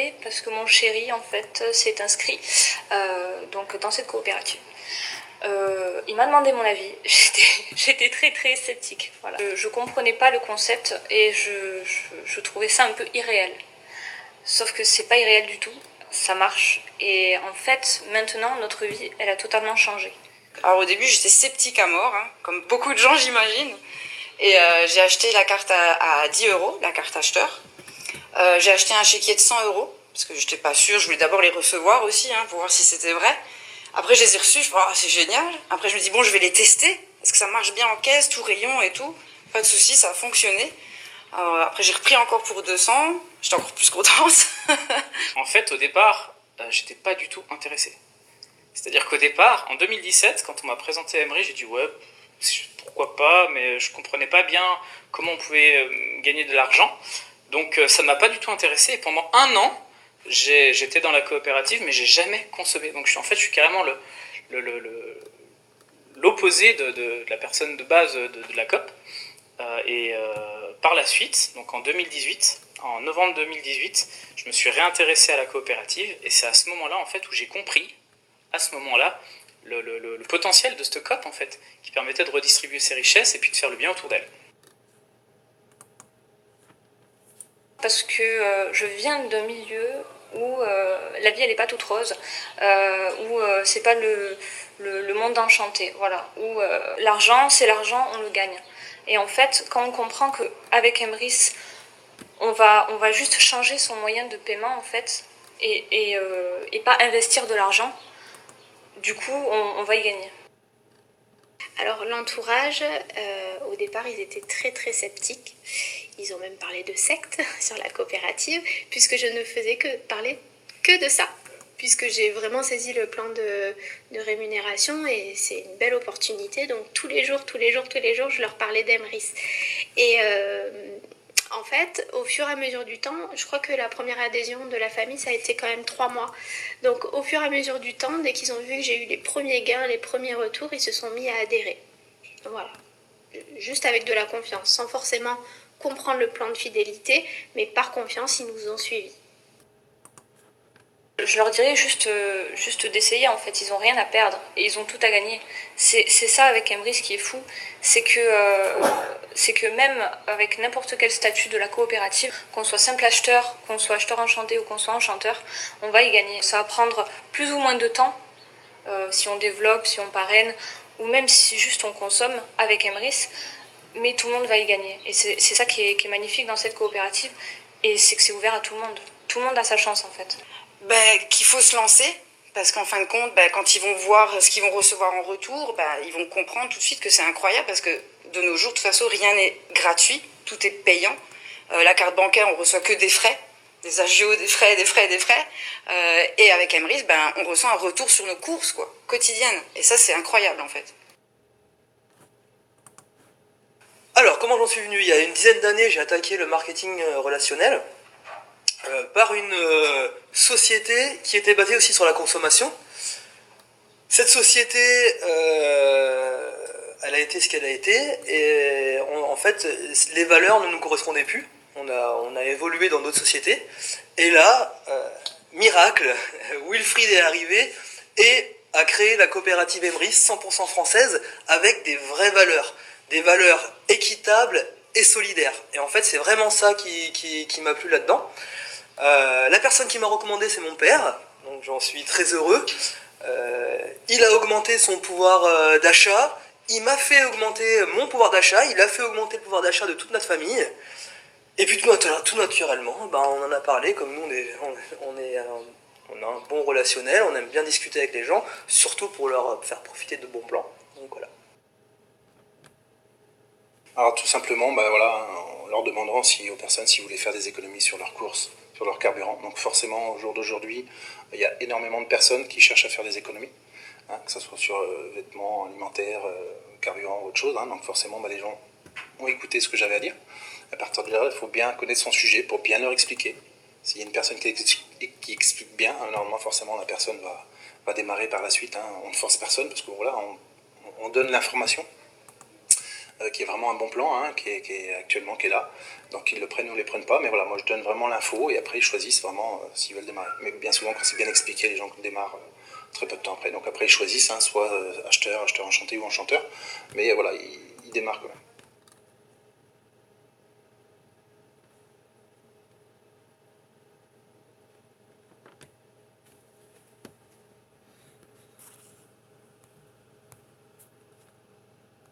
motivée parce que mon chéri en fait s'est inscrit donc dans cette coopérative. Il m'a demandé mon avis, j'étais très très sceptique. Voilà. Je comprenais pas le concept et je trouvais ça un peu irréel. Sauf que c'est pas irréel du tout, ça marche. Et en fait, maintenant, notre vie, elle a totalement changé. Alors au début, j'étais sceptique à mort, hein, comme beaucoup de gens j'imagine. Et j'ai acheté la carte à 10 euros, la carte acheteur. J'ai acheté un chéquier de 100 euros, parce que j'étais pas sûre, je voulais d'abord les recevoir aussi, hein, pour voir si c'était vrai. Après, je les ai reçus, je me dis, oh, c'est génial. Après, je me dis, bon, je vais les tester. Est-ce que ça marche bien en caisse, tout rayon et tout? Pas de souci, ça a fonctionné. Après, j'ai repris encore pour 200. J'étais encore plus contente. En fait, au départ, j'étais pas du tout intéressé. C'est-à-dire qu'au départ, en 2017, quand on m'a présenté Emery, j'ai dit ouais, pourquoi pas, mais je comprenais pas bien comment on pouvait gagner de l'argent. Donc ça m'a pas du tout intéressé. Et pendant un an, j'étais dans la coopérative, mais j'ai jamais consommé. Donc je suis carrément l'opposé de la personne de base de la COP. Par la suite, donc en 2018, en novembre 2018, je me suis réintéressé à la coopérative et c'est à ce moment-là en fait où j'ai compris, à ce moment-là, le potentiel de cette COP en fait, qui permettait de redistribuer ses richesses et puis de faire le bien autour d'elle. Parce que je viens d'un milieu où la vie elle est pas toute rose, où c'est pas le monde enchanté, voilà, où l'argent c'est l'argent, on le gagne. Et en fait, quand on comprend qu'avec Emrys, on va juste changer son moyen de paiement en fait, et pas investir de l'argent, du coup on va y gagner. Alors l'entourage, au départ ils étaient très très sceptiques. Ils ont même parlé de secte sur la coopérative, puisque je ne faisais que parler que de ça. Puisque j'ai vraiment saisi le plan de rémunération et c'est une belle opportunité. Donc tous les jours, je leur parlais d'Emrys. Et en fait, au fur et à mesure du temps, je crois que la première adhésion de la famille, ça a été quand même 3 mois. Donc au fur et à mesure du temps, dès qu'ils ont vu que j'ai eu les premiers gains, les premiers retours, ils se sont mis à adhérer. Voilà. Juste avec de la confiance, sans forcément comprendre le plan de fidélité, mais par confiance, ils nous ont suivis. Je leur dirais juste d'essayer, en fait, ils n'ont rien à perdre et ils ont tout à gagner. C'est ça avec Emrys qui est fou, c'est que même avec n'importe quel statut de la coopérative, qu'on soit simple acheteur, qu'on soit acheteur enchanté ou qu'on soit enchanteur, on va y gagner. Ça va prendre plus ou moins de temps, si on développe, si on parraine, ou même si juste on consomme avec Emrys, mais tout le monde va y gagner. Et c'est ça qui est magnifique dans cette coopérative, et c'est que c'est ouvert à tout le monde. Tout le monde a sa chance en fait. Qu'il faut se lancer, parce qu'en fin de compte, quand ils vont voir ce qu'ils vont recevoir en retour, ils vont comprendre tout de suite que c'est incroyable, parce que de nos jours, de toute façon, rien n'est gratuit, tout est payant. La carte bancaire, on reçoit que des frais, des agios, des frais. Et avec Emrys, on reçoit un retour sur nos courses, quoi, quotidiennes. Et ça, c'est incroyable, en fait. Alors, comment j'en suis venu? Il y a une dizaine d'années, j'ai attaqué le marketing relationnel par une société qui était basée aussi sur la consommation. Cette société, elle a été ce qu'elle a été, et en fait, les valeurs ne nous correspondaient plus. On a évolué dans d'autres sociétés, et là, miracle, Wilfried est arrivé et a créé la coopérative Emrys 100% française avec des vraies valeurs. Des valeurs équitables et solidaires. Et en fait, c'est vraiment ça qui m'a plu là-dedans. La personne qui m'a recommandé, c'est mon père, donc j'en suis très heureux. Il a augmenté son pouvoir d'achat, il m'a fait augmenter mon pouvoir d'achat, il a fait augmenter le pouvoir d'achat de toute notre famille. Et puis tout naturellement, on en a parlé, comme nous on a un bon relationnel, on aime bien discuter avec les gens, surtout pour leur faire profiter de bons plans. Donc voilà. Alors tout simplement, en leur demandant aux personnes s'ils voulaient faire des économies sur leurs courses, sur leur carburant. Donc forcément, au jour d'aujourd'hui, il y a énormément de personnes qui cherchent à faire des économies, que ce soit sur vêtements, alimentaires, carburant ou autre chose. Donc forcément, les gens ont écouté ce que j'avais à dire. À partir de là, il faut bien connaître son sujet pour bien leur expliquer. S'il y a une personne qui explique bien, normalement forcément la personne va démarrer par la suite. On ne force personne parce que voilà, on donne l'information. qui est vraiment un bon plan, hein, qui est actuellement qui est là. Donc ils le prennent ou ils ne les prennent pas, mais voilà, moi je donne vraiment l'info et après ils choisissent vraiment s'ils veulent démarrer. Mais bien souvent quand c'est bien expliqué, les gens démarrent très peu de temps après. Donc après ils choisissent, hein, soit acheteur enchanté ou enchanteur, mais voilà, ils démarrent quand même.